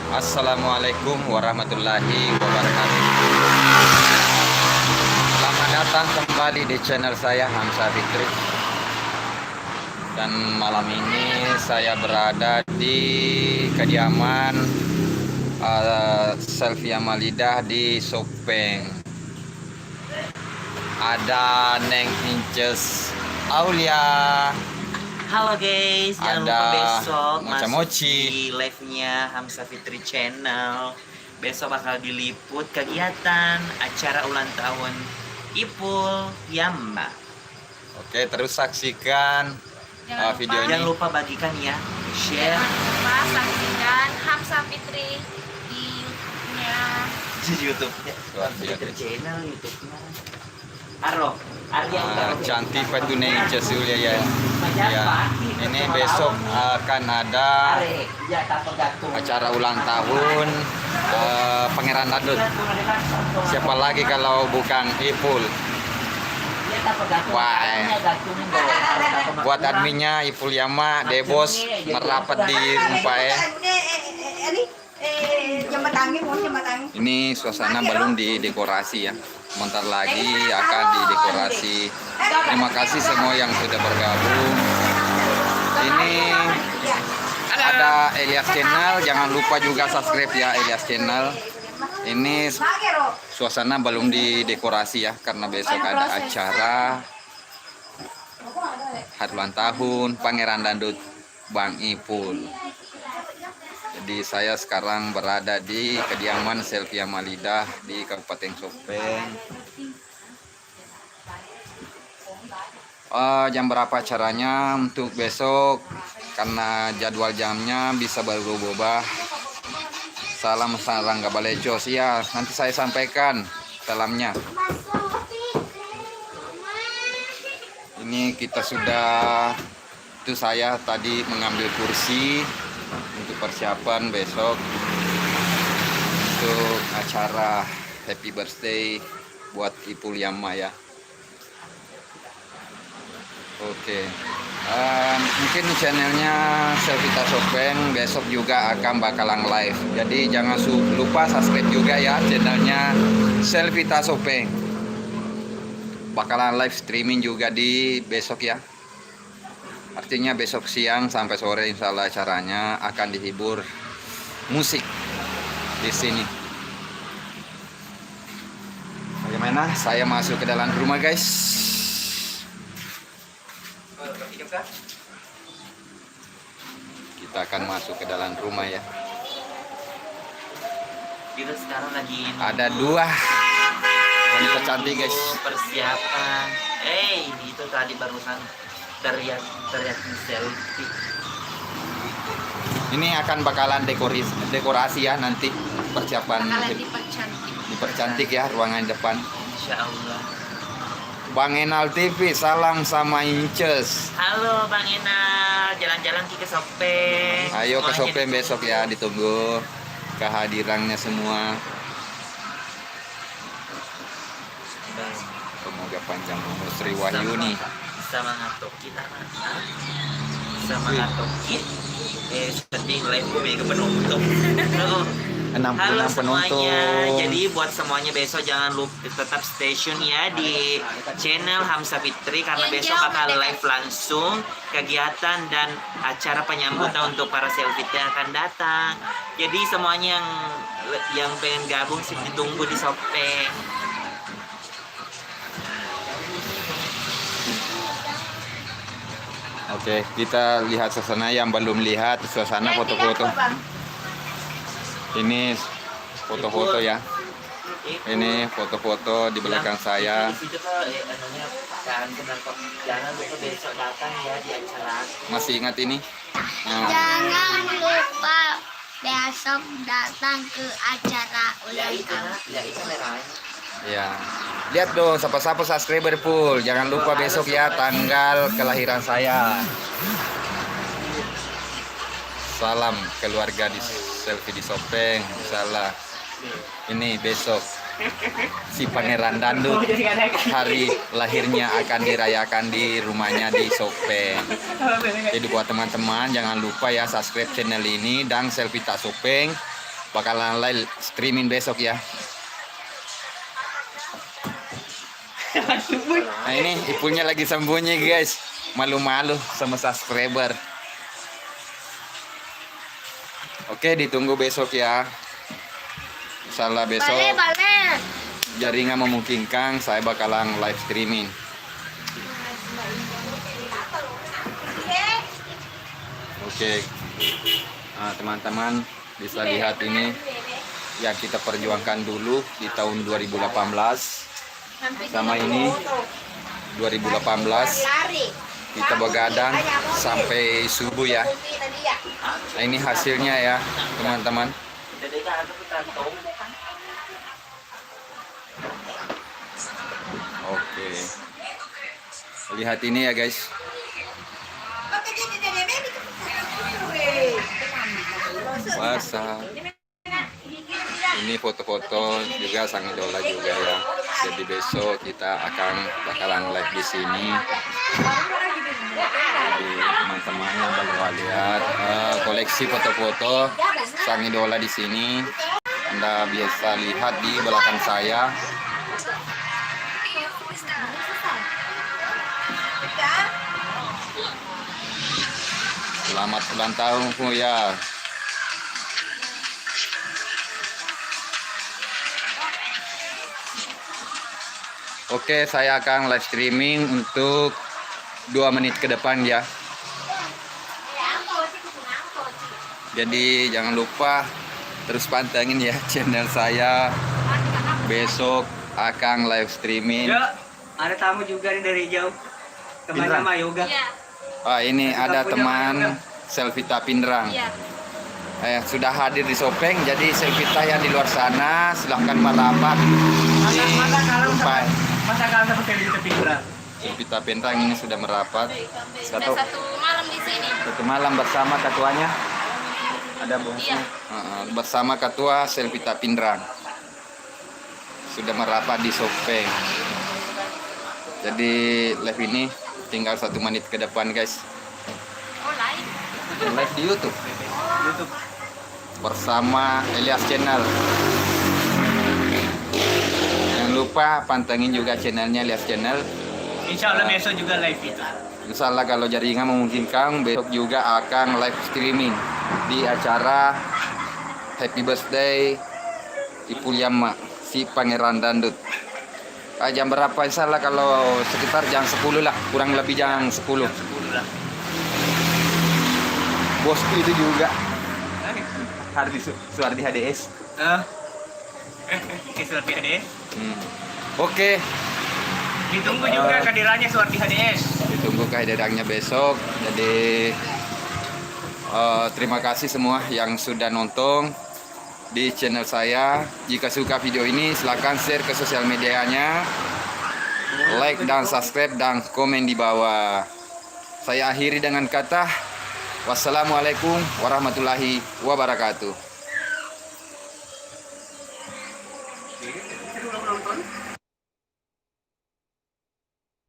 Assalamualaikum warahmatullahi wabarakatuh. Selamat datang kembali di channel saya, Hamsa Fitri. Dan malam ini saya berada di kediaman Selvi Amalidah di Sopeng. Ada Neng Inces Aulia. Halo guys, jangan Ada lupa besok Mocha masuk Mochi di live-nya Hamsa Fitri Channel. Besok bakal diliput kegiatan acara ulang tahun Ipul Yamba. Oke, terus saksikan videonya. Jangan lupa bagikan ya, share. Jangan lupa saksikan Hamsa Fitri di YouTube-nya. Di YouTube-nya, Luar Hamsa biasa. Fitri Channel YouTube-nya. Arlo, Arya Cantik Pak tuh Neng Inces Aulia ya. Ya, ini besok akan ada acara ulang tahun Pangeran Dangdut. Siapa lagi kalau bukan Ipul? Wah, buat adminnya Ipul Yama, Debos merapat di rumah Ini suasana belum didekorasi ya. Sebentar lagi akan didekorasi. Terima kasih semua yang sudah bergabung. Ini ada Elias Channel, jangan lupa juga subscribe ya Elias Channel. Ini suasana belum didekorasi ya, karena besok ada acara hari ulang tahun Pangeran Dangdut Bang Ipul. Jadi saya sekarang berada di kediaman Selvi Amalidah di Kabupaten Sopeng. Jam berapa acaranya untuk besok? Karena jadwal jamnya bisa berubah-ubah. Salam Sarangga Balejos ya, nanti saya sampaikan salamnya. Ini kita sudah, itu saya tadi mengambil kursi untuk persiapan besok untuk acara happy birthday buat Ipul Yama ya. Oke. Mungkin channelnya Selvita Sopeng besok juga akan bakalan live. Jadi jangan lupa subscribe juga ya channelnya Selvita Sopeng. Bakalan live streaming juga di besok ya. Artinya besok siang sampai sore insya Allah acaranya akan dihibur musik di sini. Bagaimana? Saya masuk ke dalam rumah guys. Kita akan masuk ke dalam rumah ya. Kita sekarang lagi Ada dua wanita cantik guys. persiapan. Itu tadi barusan teriak selfie. Ini akan bakalan dekorasi ya nanti persiapan Bakalan dipercantik. dipercantik ya ruangan depan. Insya Allah. Bang Enal TV salam sama Inces. Halo Bang Enal, jalan-jalan ke Sopeng. Ayo ke Semuanya Sopeng besok ya, ditunggu kehadirannya semua. Semoga panjang umur Sri Wahyuni. Sama ngatok kita sama ngatok setting live gue ke penonton. 66 Halo penonton. semuanya, jadi buat semuanya besok jangan lupa tetap stay tune ya di channel Hamsa Fitri karena besok bakal live langsung kegiatan dan acara penyambutan untuk para selfie yang akan datang. Jadi semuanya yang pengen gabung sih ditunggu di Sopeng. Oke, kita lihat suasana yang belum lihat suasana foto-foto. Ini foto-foto ya. Ini foto-foto di belakang saya. Jangan lupa besok datang ya di acara. Masih ingat ini? Nah, Jangan lupa besok datang ke acara ulang tahun. ya. Lihat dong siapa-siapa subscriber full. Jangan lupa besok ya tanggal kelahiran saya. Salam keluarga di Selvi di Sopeng. Salah. Ini besok si Pangeran Dangdut hari lahirnya akan dirayakan di rumahnya di Sopeng. Jadi buat teman-teman jangan lupa ya subscribe channel ini dan Selvita Sopeng bakalan live streaming besok ya. Nah ini Ipulnya lagi sembunyi guys, malu-malu sama subscriber. Oke, ditunggu besok ya. Insyaallah besok Balik. jaringan memungkinkan saya bakalan live streaming. Oke. Nah, teman-teman bisa lihat ini yang kita perjuangkan dulu di tahun 2018. Sama ini 2018 kita begadang sampai subuh ya. Nah, ini hasilnya ya teman-teman. Oke, lihat ini ya guys. Puasa. Ini foto-foto juga sang idola juga ya. Jadi besok kita bakalan live di sini. Jadi teman-teman yang baru lihat koleksi foto-foto sang idola di sini. Anda bisa lihat di belakang saya. Selamat ulang tahun ya. Oke, saya akan live streaming untuk 2 menit ke depan ya. Jadi jangan lupa terus pantengin ya channel saya. Besok akan live streaming. Ya, ada tamu juga nih dari jauh. Teman sama yoga. Iya. Ini ada teman Selvita Pindrang. Iya. Sudah hadir di Sopeng. Jadi Selvita yang di luar sana silahkan merapat di tempat. Masa kalau sama Selvita Pindrang? Selvita Pindrang ini sudah merapat. Sudah 1 malam di sini. Satu malam bersama ketuanya. Ada bosnya. Iya. Bersama ketua Selvita Pindrang. Sudah merapat di Sopeng. Jadi live ini tinggal 1 menit ke depan guys. Oh, live. Live di YouTube. Bersama Elias Channel. Jangan lupa pantengin juga channelnya Elias Channel. Insya Allah besok juga live itu. Insya Allah kalau jaringan memungkinkan besok juga akan live streaming di acara Happy Birthday Ipul Yama si Pangeran Dandut. Jam berapa insya Allah? Kalau sekitar jam 10 lah, kurang lebih jam 10. Bosku itu juga Suardi HDS. Suardi HDS. Oke. Ditunggu juga kehadirannya Suardi HDS. Ditunggu kehadirannya besok. Jadi terima kasih semua yang sudah nonton di channel saya. Jika suka video ini silahkan share ke sosial medianya, like dan subscribe dan komen di bawah. Saya akhiri dengan kata wassalamualaikum warahmatullahi wabarakatuh.